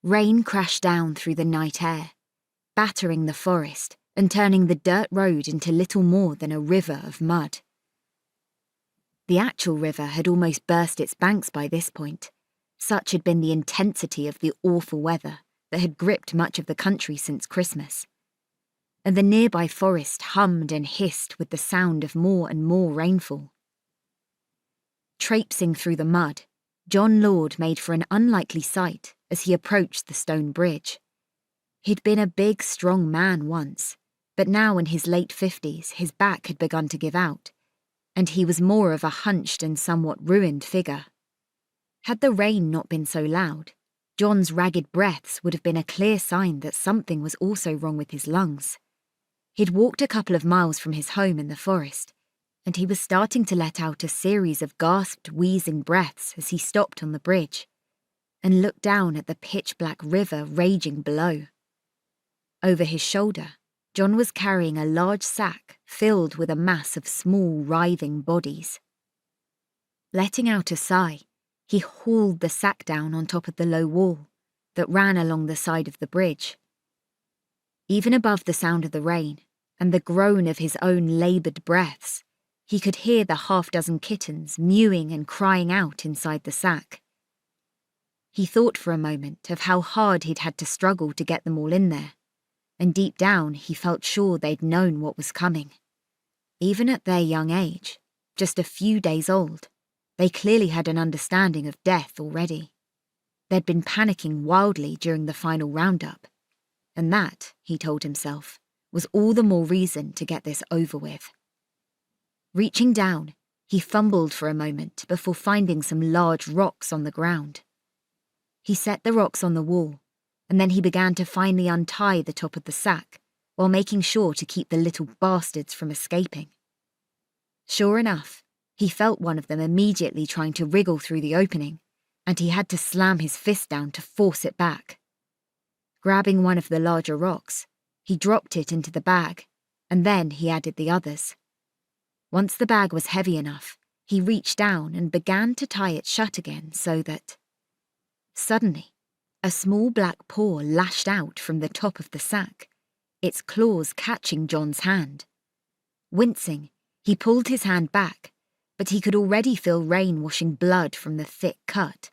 Rain crashed down through the night air, battering the forest and turning the dirt road into little more than a river of mud. The actual river had almost burst its banks by this point. Such had been the intensity of the awful weather that had gripped much of the country since Christmas. And the nearby forest hummed and hissed with the sound of more and more rainfall. Traipsing through the mud, John Lord made for an unlikely sight as he approached the stone bridge. He'd been a big, strong man once, but now in his late 50s his back had begun to give out, and he was more of a hunched and somewhat ruined figure. Had the rain not been so loud, John's ragged breaths would have been a clear sign that something was also wrong with his lungs. He'd walked a couple of miles from his home in the forest, and he was starting to let out a series of gasped, wheezing breaths as he stopped on the bridge and looked down at the pitch-black river raging below. Over his shoulder, John was carrying a large sack filled with a mass of small, writhing bodies. Letting out a sigh, he hauled the sack down on top of the low wall that ran along the side of the bridge. Even above the sound of the rain and the groan of his own laboured breaths, he could hear the half-dozen kittens mewing and crying out inside the sack. He thought for a moment of how hard he'd had to struggle to get them all in there, and deep down he felt sure they'd known what was coming. Even at their young age, just a few days old, they clearly had an understanding of death already. They'd been panicking wildly during the final roundup, and that, he told himself, was all the more reason to get this over with. Reaching down, he fumbled for a moment before finding some large rocks on the ground. He set the rocks on the wall, and then he began to finally untie the top of the sack while making sure to keep the little bastards from escaping. Sure enough, he felt one of them immediately trying to wriggle through the opening, and he had to slam his fist down to force it back. Grabbing one of the larger rocks, he dropped it into the bag, and then he added the others. Once the bag was heavy enough, he reached down and began to tie it shut again so that... Suddenly, a small black paw lashed out from the top of the sack, its claws catching John's hand. Wincing, he pulled his hand back, but he could already feel rain washing blood from the thick cut.